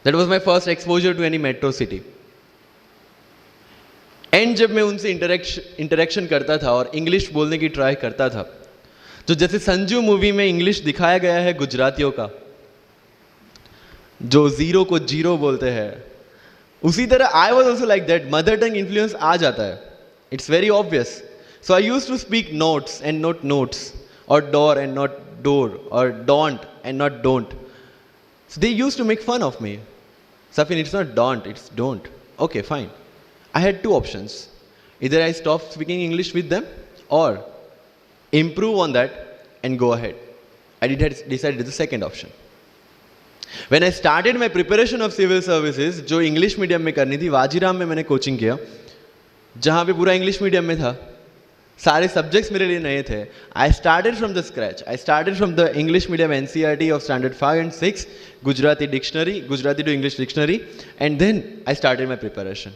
That was my first exposure to any metro city. And जब मैं उनसे interaction करता था और इंग्लिश बोलने की ट्राई करता था, तो जैसे संजू मूवी में इंग्लिश दिखाया गया है गुजरातियों का, जो जीरो को जीरो बोलते हैं, उसी तरह I was also like that. Mother tongue influence आ जाता है, it's very obvious. So I use to speak notes and not notes, और डोर एंड नॉट डोर, और don't and not don't. So they used to make fun of me. Safin, it's not don't, it's don't. Okay, fine. I had two options. Either I stop speaking English with them or improve on that and go ahead. I decided the second option. When I started my preparation of civil services, जो English medium में करनी थी, वाजीराम में मैंने coaching किया, जहाँ पे पूरा English medium में था, सारे सब्जेक्ट्स मेरे लिए नए थे। I started from the scratch. I started from the English medium NCERT of standard 5 and 6, Gujarati dictionary, Gujarati to English dictionary, and then I started my preparation.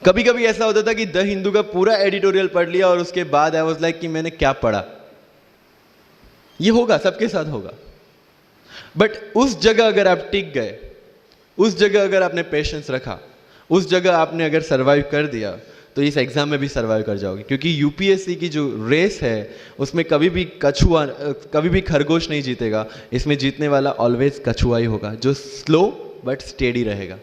कभी कभी ऐसा होता था कि द हिंदू का पूरा एडिटोरियल पढ़ लिया और उसके बाद आई वाज लाइक कि मैंने क्या पढ़ा। ये होगा, सबके साथ होगा। बट उस जगह अगर आप टिक गए, उस जगह अगर आपने पेशेंस रखा, उस जगह आपने अगर सर्वाइव कर दिया, तो इस एग्जाम में भी सर्वाइव कर जाओगे। क्योंकि यूपीएससी की जो रेस है उसमें कभी भी कछुआ, कभी भी खरगोश नहीं जीतेगा। इसमें जीतने वाला ऑलवेज कछुआ ही होगा, जो स्लो बट स्टेडी रहेगा।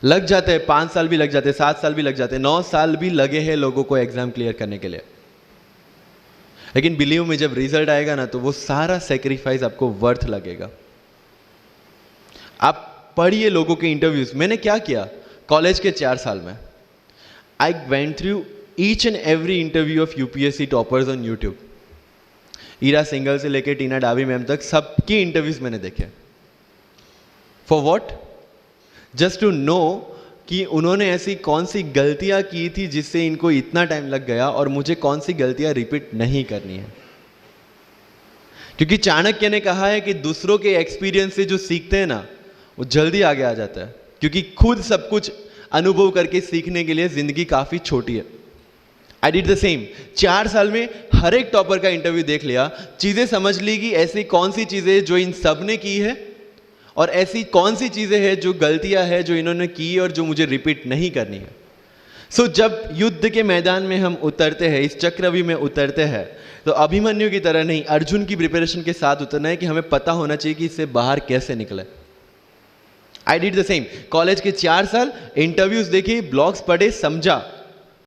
लग जाते हैं 5 साल भी लग जाते हैं, 7 साल भी लग जाते हैं, 9 साल भी लगे हैं लोगों को एग्जाम क्लियर करने के लिए। लेकिन बिलीव में जब रिजल्ट आएगा ना, तो वो सारा सेक्रीफाइस आपको वर्थ लगेगा। आप पढ़िए लोगों के इंटरव्यूज। मैंने क्या किया कॉलेज के 4 साल में, I went through each and every interview of UPSC toppers on YouTube. Ira Singhal से लेकर टीना डाबी मैम तक सबकी इंटरव्यूज मैंने देखे। For what? Just to know कि उन्होंने ऐसी कौन सी गलतियां की थी जिससे इनको इतना टाइम लग गया, और मुझे कौन सी गलतियां रिपीट नहीं करनी है। क्योंकि चाणक्य ने कहा है कि दूसरों के एक्सपीरियंस से जो सीखते हैं ना, वो जल्दी आगे आ जाता है। क्योंकि खुद सब कुछ अनुभव करके सीखने के लिए जिंदगी काफी छोटी है। I did the same. 4 साल में हर एक टॉपर का इंटरव्यू देख लिया, चीजें समझ ली कि ऐसी कौन सी चीजें जो इन सब ने की है, और ऐसी कौन सी चीजें हैं जो गलतियां हैं जो इन्होंने की और जो मुझे रिपीट नहीं करनी है। सो जब युद्ध के मैदान में हम उतरते हैं, इस चक्रव्यूह में उतरते हैं, तो अभिमन्यु की तरह नहीं, अर्जुन की प्रिपरेशन के साथ उतरना है कि हमें पता होना चाहिए कि इससे बाहर कैसे निकले। I did the same. College के 4 साल इंटरव्यूज देखे, ब्लॉग्स पढ़े, समझा,